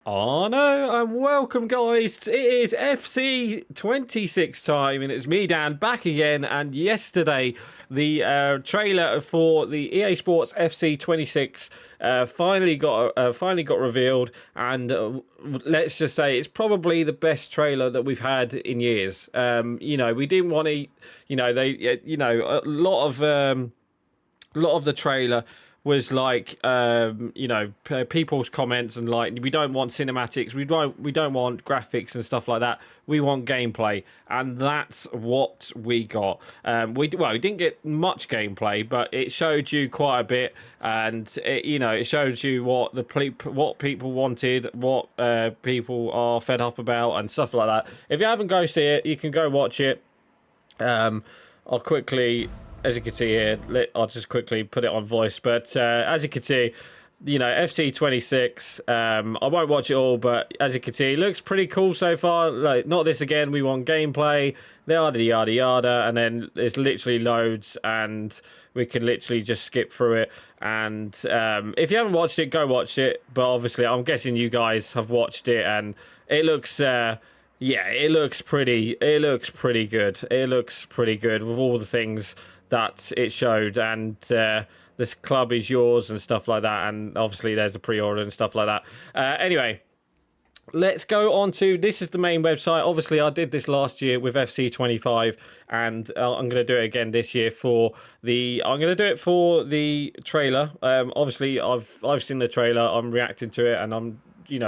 Oh no, and welcome guys. It is FC26 time and it's me Dan back again, and yesterday the trailer for the EA Sports FC26 finally got revealed, and let's just say it's probably the best trailer that we've had in years. We didn't want to, a lot of the trailer was like people's comments, and like, we don't want cinematics, we don't want graphics and stuff like that, we want gameplay, and that's what we got. We didn't get much gameplay, but it showed you quite a bit, and it showed you what people wanted, what people are fed up about and stuff like that. If you haven't go see it, you can go watch it. I'll quickly, as you can see here, I'll just quickly put it on voice. But as you can see, FC26, I won't watch it all, but as you can see, it looks pretty cool so far. Like, not this again, we want gameplay, yada, yada, yada, and then there's literally loads, and we can literally just skip through it. And if you haven't watched it, go watch it. But obviously, I'm guessing you guys have watched it, and it looks... yeah, it looks pretty good. It looks pretty good with all the things that it showed, and this club is yours and stuff like that, and obviously there's a pre-order and stuff like that. Anyway, let's go on to, this is the main website. Obviously, I did this last year with FC25, and I'm going to do it again this year I'm going to do it for the trailer. Obviously, I've seen the trailer, I'm reacting to it, and I'm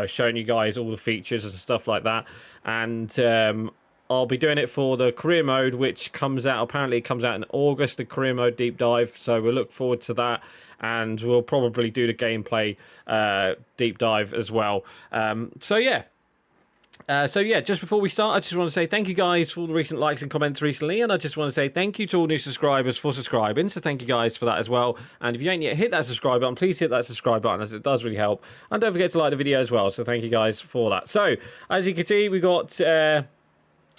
showing you guys all the features and stuff like that. And I'll be doing it for the career mode, which comes out, apparently it comes out in August, the career mode deep dive, so we'll look forward to that, and we'll probably do the gameplay deep dive as well. So yeah, just before we start, I just want to say thank you guys for all the recent likes and comments recently, and I just want to say thank you to all new subscribers for subscribing, so thank you guys for that as well. And if you ain't yet hit that subscribe button, please hit that subscribe button, as it does really help, and don't forget to like the video as well, so thank you guys for that. So, as you can see,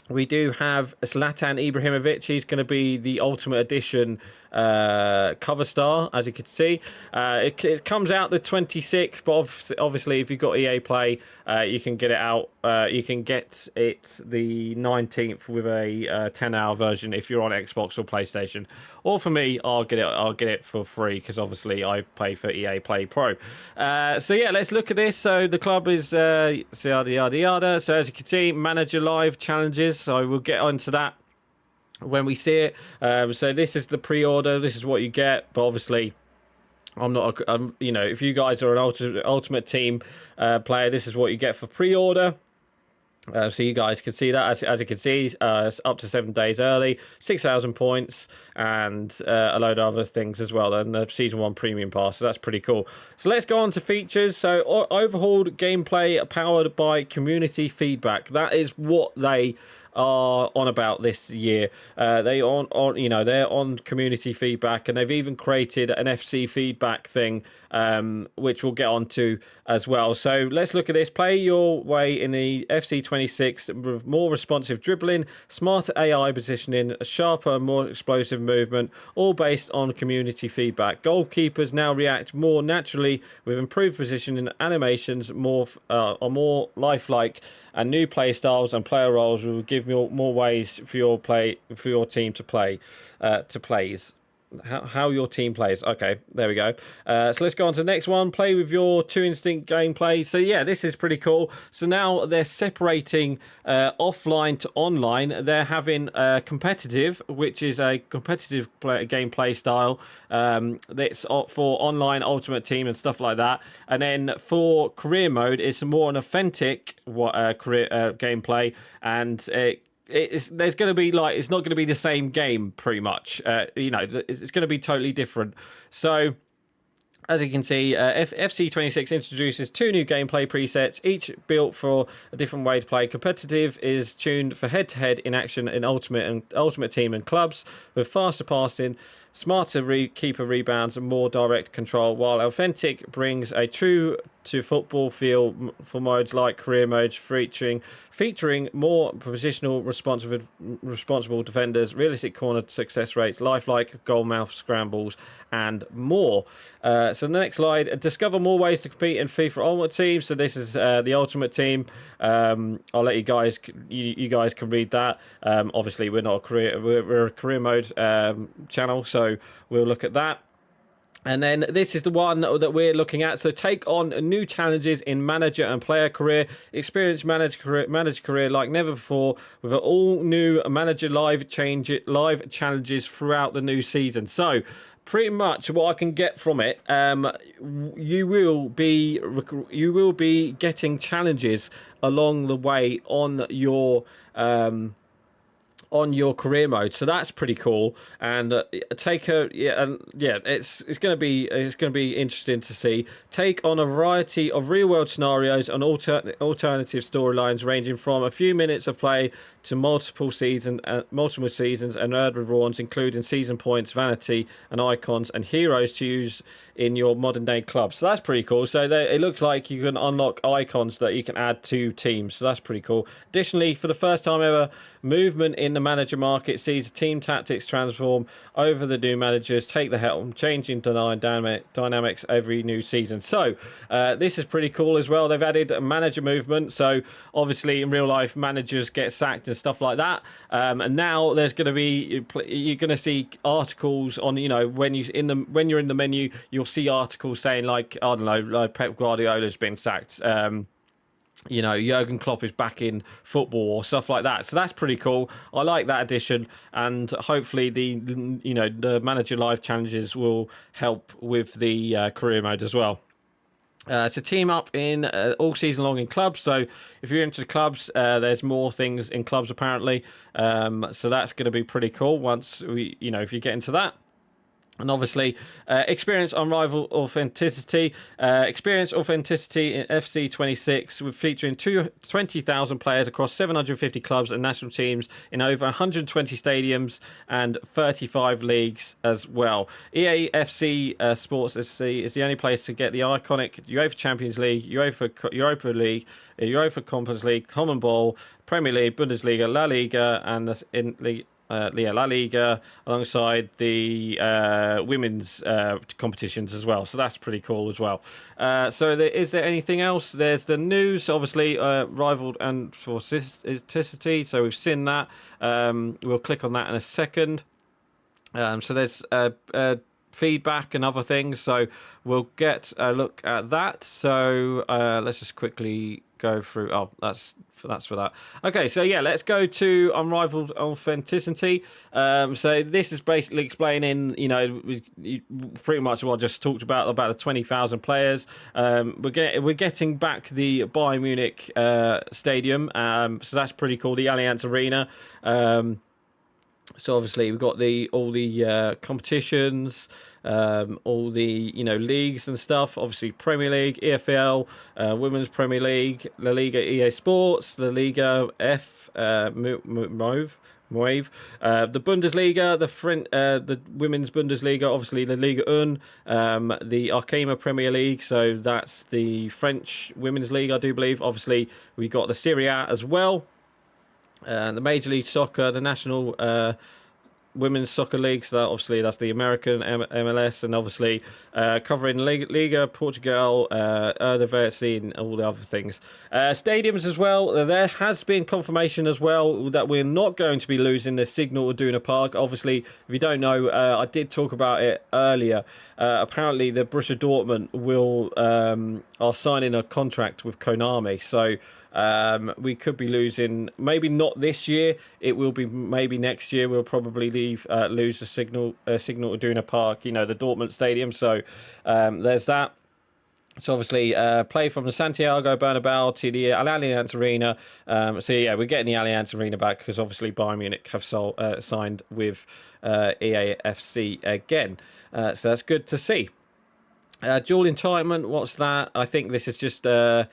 we do have Zlatan Ibrahimovic. He's going to be the Ultimate Edition cover star, as you can see. It comes out the 26th, but obviously if you've got EA Play, you can get it out. You can get it the 19th with a 10-hour version if you're on Xbox or PlayStation. Or for me, I'll get it for free, because obviously I pay for EA Play Pro. So yeah, let's look at this. So the club is yada yada yada. So as you can see, manager live challenges. So we'll get onto that when we see it. So this is the pre-order. This is what you get. But obviously, I'm not. If you guys are an ultimate team player, this is what you get for pre-order. So you guys can see that, as you can see, it's up to 7 days early, 6,000 points, and a load of other things as well, and the Season 1 Premium Pass, so that's pretty cool. So let's go on to features. So overhauled gameplay powered by community feedback. That is what they are on about this year. They're on community feedback, and they've even created an FC feedback thing, which we'll get onto as well. So let's look at this. Play your way in the FC26 with more responsive dribbling, smarter AI positioning, a sharper, more explosive movement, all based on community feedback. Goalkeepers now react more naturally with improved positioning, animations, are more lifelike, and new play styles and player roles will give you more ways for your team to play, how your team plays. Okay, there we go. So let's go on to the next one. Play with your 2 instinct gameplay. So yeah, this is pretty cool. So now they're separating offline to online. They're having competitive, which is a competitive gameplay style. That's for online Ultimate Team and stuff like that. And then for career mode, it's more an authentic career gameplay, and there's going to be it's not going to be the same game pretty much. It's going to be totally different. So as you can see, FC26 introduces 2 new gameplay presets, each built for a different way to play. Competitive is tuned for head-to-head in action in Ultimate Team and clubs, with faster passing, smarter keeper rebounds, and more direct control, while Authentic brings a true to football feel for modes like career modes, featuring more positional responsible defenders, realistic corner success rates, lifelike goalmouth scrambles, and more. So the next slide, discover more ways to compete in FIFA Ultimate Team. So this is the Ultimate Team. I'll let you guys can read that. Obviously we're not a we're a career mode channel, so we'll look at that. And then this is the one that we're looking at. So take on new challenges in manager and player career. Experience manager career like never before with an all new manager live challenges throughout the new season. So pretty much what I can get from it, you will be getting challenges along the way on your career mode, so that's pretty cool. And it's going to be interesting to see. Take on a variety of real world scenarios and alternative storylines ranging from a few minutes of play to multiple seasons and earned rewards, including season points, vanity, and icons and heroes to use in your modern day club. So that's pretty cool. So it looks like you can unlock icons that you can add to teams. So that's pretty cool. Additionally, for the first time ever, movement in the manager market sees team tactics transform over the new managers take the helm, changing dynamics every new season. So this is pretty cool as well. They've added a manager movement. So obviously in real life, managers get sacked and stuff like that. And now you're going to see articles on, when you're in the menu, you'll see articles saying like, I don't know, like Pep Guardiola's been sacked. Jurgen Klopp is back in football or stuff like that. So that's pretty cool. I like that addition, and hopefully the manager live challenges will help with the career mode as well. To team up in all season long in clubs. So if you're into clubs, there's more things in clubs apparently. So that's going to be pretty cool once if you get into that. And obviously, experience unrivaled authenticity. Experience authenticity in FC26, with featuring 20,000 players across 750 clubs and national teams in over 120 stadiums and 35 leagues as well. EA FC Sports SC is the only place to get the iconic UEFA Champions League, Europa League, UEFA Conference League, Common Ball, Premier League, Bundesliga, La Liga, and La Liga, alongside the women's competitions as well. So that's pretty cool as well. Is there anything else? There's the news, obviously, rivaled and for authenticity. So we've seen that. We'll click on that in a second. So there's feedback and other things. So we'll get a look at that. So let's just quickly go through. Oh, that's for that. Okay, so yeah, let's go to unrivaled authenticity. So this is basically explaining, pretty much what I just talked about the 20,000 players. We're getting back the Bayern Munich stadium. So that's pretty cool. The Allianz Arena. So obviously we've got all the competitions, all the leagues and stuff. Obviously Premier League, EFL, Women's Premier League, La Liga, EA Sports, La Liga F, Mauve, the Bundesliga, the Women's Bundesliga, obviously the Liga 1, the Arkema Premier League, so that's the French Women's League, I do believe. Obviously we got the Serie A as well. The Major League Soccer, the National Women's Soccer League, so that's the American MLS, and obviously covering Liga, Portugal, Eredivisie, and all the other things. Stadiums as well. There has been confirmation as well that we're not going to be losing the Signal Iduna Park. Obviously, if you don't know, I did talk about it earlier. Apparently, the Borussia Dortmund are signing a contract with Konami, so we could be losing, maybe not this year, it will be maybe next year. We'll probably lose the Signal Iduna Park, the Dortmund stadium. So there's that. So obviously play from the Santiago Bernabeu to the Allianz Arena. So yeah, we're getting the Allianz Arena back because obviously Bayern Munich have signed with EA FC again. So that's good to see. Dual entitlement, what's that? I think this is just the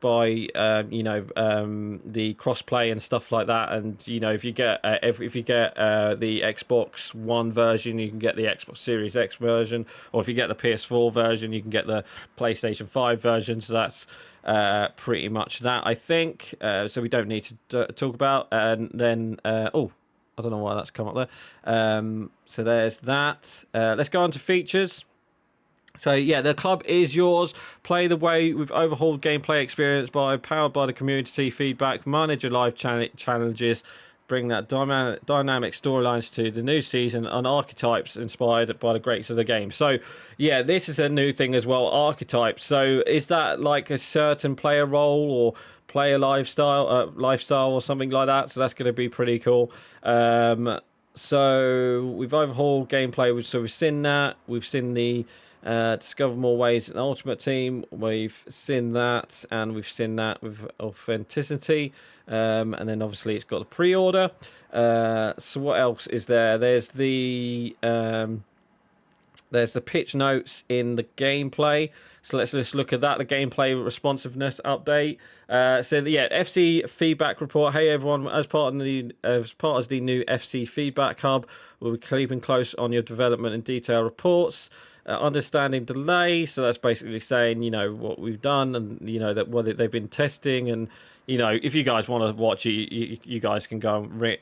by the crossplay and stuff like that. And if you get the Xbox One version, you can get the Xbox Series X version, or if you get the PS4 version, you can get the PlayStation 5 version. So that's pretty much that, I think. So we don't need to talk about. And then I don't know why that's come up there. So there's that. Let's go on to features. So yeah, the club is yours. Play the way with overhauled gameplay experience powered by the community feedback. Manage your live challenges. Bring that dynamic storylines to the new season and archetypes inspired by the greats of the game. So yeah, this is a new thing as well. Archetypes. So is that like a certain player role or player lifestyle or something like that? So that's going to be pretty cool. So we've overhauled gameplay. So we've seen that. We've seen the discover more ways in Ultimate Team. We've seen that, and we've seen that with authenticity. And then obviously it's got the pre-order. So what else is there? There's the pitch notes in the gameplay. So let's just look at that. The gameplay responsiveness update. So yeah, FC feedback report. Hey everyone, as part of the new FC feedback hub, we'll be keeping close on your development and detail reports. Understanding delay, so that's basically saying what we've done and that what they've been testing, and if you guys want to watch it, you guys can go and read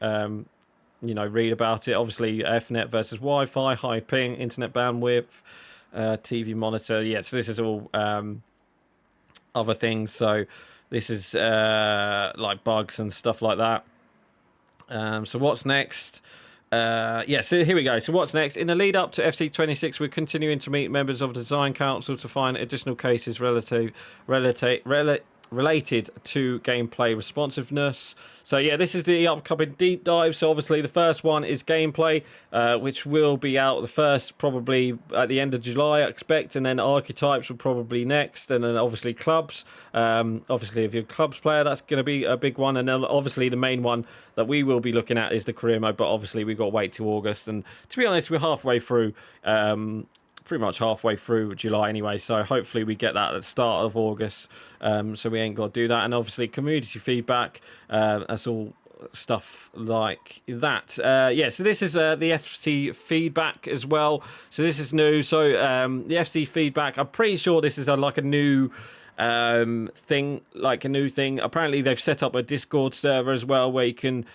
about it. Obviously, Ethernet versus Wi-Fi, high ping, internet bandwidth, TV monitor. Yeah, so this is all other things. So this is like bugs and stuff like that. So what's next? So here we go. So what's next? In the lead up to FC26, we're continuing to meet members of the Design Council to find additional cases related to gameplay responsiveness. So yeah, this is the upcoming deep dive. So obviously the first one is gameplay, which will be out the first probably at the end of July, I expect, and then archetypes will probably next, and then obviously clubs. Obviously if you're a clubs player, that's going to be a big one, and then obviously the main one that we will be looking at is the career mode, but obviously we've got to wait till August, and to be honest, we're halfway through. Pretty much halfway through July anyway, so hopefully we get that at the start of August, so we ain't got to do that. And obviously community feedback, that's all stuff like that. So this is the FC feedback as well, so this is new. So the FC feedback, I'm pretty sure this is like a new thing. Apparently they've set up a Discord server as well where you can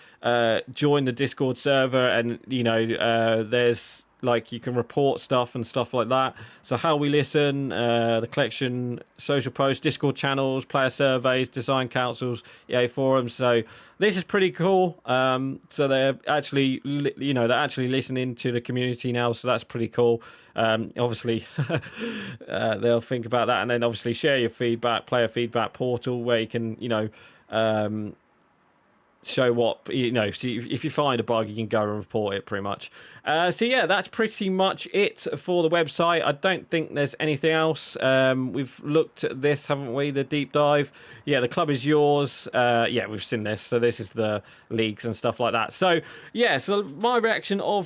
join the Discord server, and there's like you can report stuff and stuff like that. So how we listen, the collection, social posts, Discord channels, player surveys, design councils, EA forums. So this is pretty cool. So they're actually, they're actually listening to the community now. So that's pretty cool. Obviously, they'll think about that, and then obviously share your feedback, player feedback portal where you can, show what if you find a bug, you can go and report it pretty much. So yeah, that's pretty much it for the website. I don't think there's anything else. We've looked at this, haven't we? The deep dive. Yeah, the club is yours. Yeah, we've seen this. So this is the leagues and stuff like that. So yeah, so my reaction to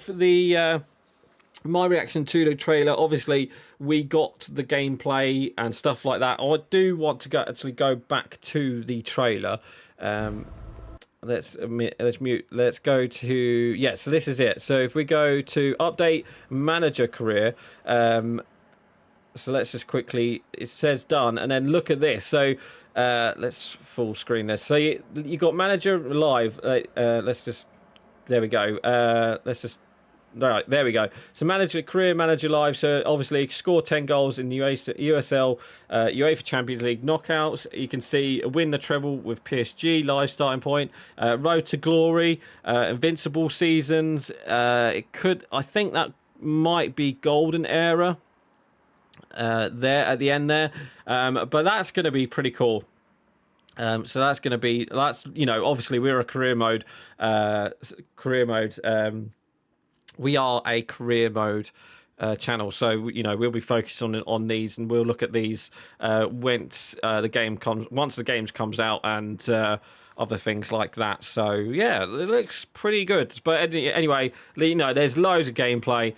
the trailer, obviously we got the gameplay and stuff like that. I do want to go back to the trailer. Let's mute. Let's go to so this is it. So if we go to update manager career, so let's just quickly, it says done, and then look at this. So let's full screen this. So you got manager live. There we go. Right, there we go. So career manager live. So obviously score 10 goals in the USL, UEFA Champions League knockouts. You can see win the treble with PSG live starting point. Road to glory, invincible seasons. I think that might be golden era there at the end there. But that's going to be pretty cool. So that's obviously we're a career mode. We are a career mode channel, so we'll be focused on these, and we'll look at these once the games comes out, and other things like that. So yeah, it looks pretty good. But anyway, you know, there's loads of gameplay.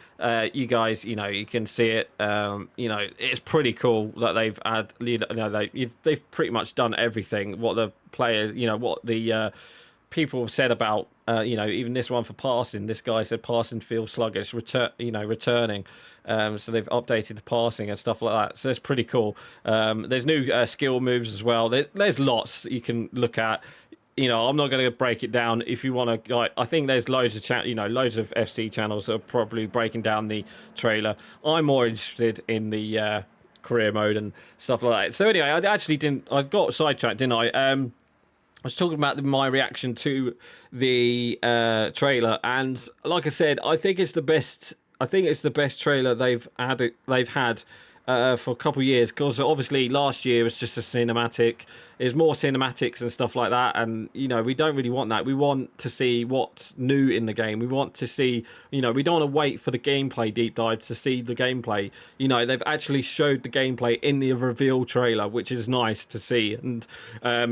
You guys, you know, you can see it. You know, it's pretty cool that they've had. You know, they've pretty much done everything. What the players, you know, what the people have said about, you know, even this one for passing. This guy said passing feels sluggish, returning. So they've updated the passing and stuff like that. So it's pretty cool. There's new skill moves as well. There's lots you can look at. You know, I'm not going to break it down. If you want to, like, I think there's loads of loads of FC channels that are probably breaking down the trailer. I'm more interested in the career mode and stuff like that. So anyway, I got sidetracked, didn't I? I was talking about my reaction to the trailer, and like I said, I think it's the best. I think it's the best trailer they've had for a couple of years, because obviously last year was just a cinematic. There's more cinematics and stuff like that, and you know, we don't really want that. We want to see what's new in the game. We want to see, you know, we don't want to wait for the gameplay deep dive to see the gameplay. You know, they've actually showed the gameplay in the reveal trailer, which is nice to see. And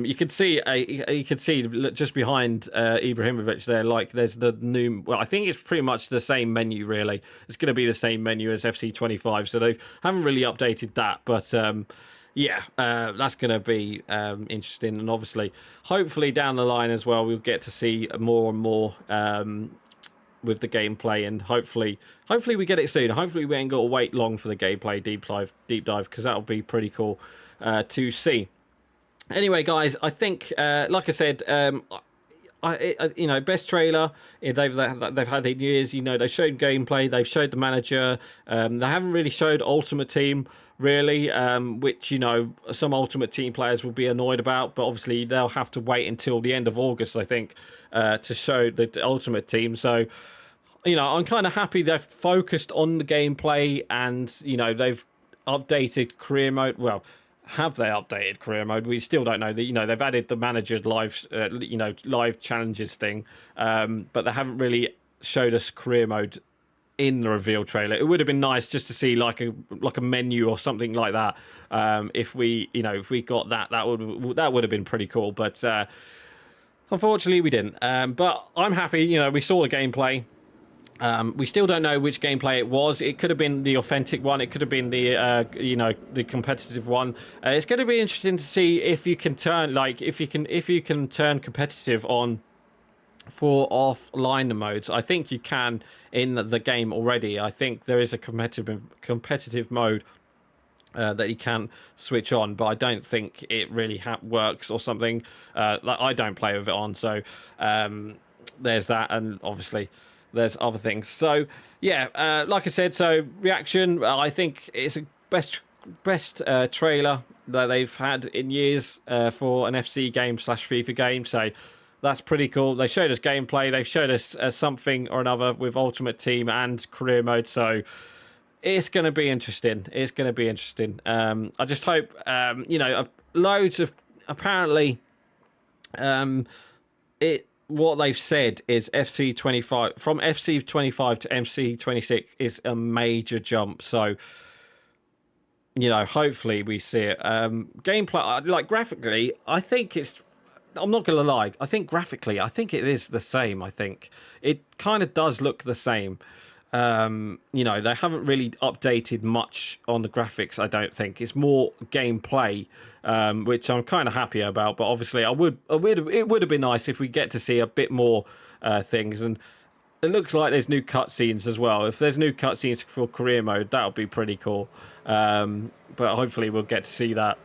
you could see just behind Ibrahimovic there, like there's the new. Well, I think it's pretty much the same menu. Really, it's going to be the same menu as FC25, so they haven't really updated that, but yeah, that's going to be interesting, and obviously, hopefully down the line as well, we'll get to see more and more with the gameplay, and hopefully we get it soon. Hopefully we ain't got to wait long for the gameplay deep dive, because that'll be pretty cool to see. Anyway, guys, I think, like I said, you know, best trailer they've had in years. You know, they've showed gameplay, they've showed the manager. They haven't really showed Ultimate Team, really, which, you know, some Ultimate Team players will be annoyed about, but obviously they'll have to wait until the end of August, I think, to show the Ultimate Team. So, you know, I'm kind of happy they've focused on the gameplay, and, you know, they've updated career mode. Well, have they updated career mode? We still don't know. That, you know, they've added the manager live, you know, live challenges thing, but they haven't really showed us career mode in the reveal trailer. It would have been nice just to see like a menu or something like that. If we got that, that would have been pretty cool. But unfortunately, we didn't. But I'm happy. You know, we saw the gameplay. We still don't know which gameplay it was. It could have been the authentic one. It could have been the you know, the competitive one. It's going to be interesting to see if you can turn if you can turn competitive on for offline modes. I think you can in the game already. I think there is a competitive mode that you can switch on, but I don't think it really works or something. Like, I don't play with it on, so there's that, and obviously there's other things. So yeah, like I said, so reaction, I think it's a best trailer that they've had in years for an FC game / FIFA game. So that's pretty cool. They showed us gameplay. They've showed us something or another with Ultimate Team and career mode. So it's going to be interesting. It's going to be interesting. I just hope, you know, loads of, apparently, what they've said is FC25, from FC25 to FC26 is a major jump. So, you know, hopefully we see it. Gameplay, like graphically, I think it's, I'm not going to lie, I think graphically, I think it is the same. I think it kind of does look the same. You know, they haven't really updated much on the graphics, I don't think. It's more gameplay, which I'm kind of happy about. But obviously, it would have been nice if we get to see a bit more things. And it looks like there's new cutscenes as well. If there's new cutscenes for career mode, that would be pretty cool. But hopefully, we'll get to see that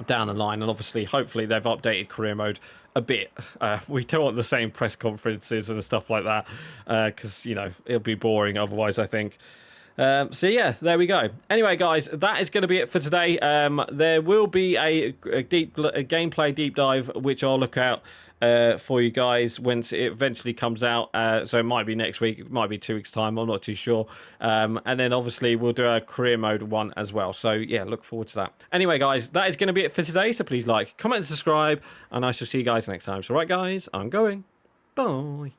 down the line. And obviously, hopefully, they've updated career mode a bit. We don't want the same press conferences and stuff like that, because, you know, it'll be boring otherwise, I think. So yeah, there we go. Anyway, guys, that is going to be it for today. There will be a gameplay deep dive, which I'll look out for you guys once it eventually comes out. So it might be next week, it might be 2 weeks time, I'm not too sure. And then obviously we'll do a career mode one as well. So yeah, look forward to that. Anyway, guys, that is going to be it for today. So please like, comment, and subscribe, and I shall see you guys next time. So right, guys, I'm going. Bye.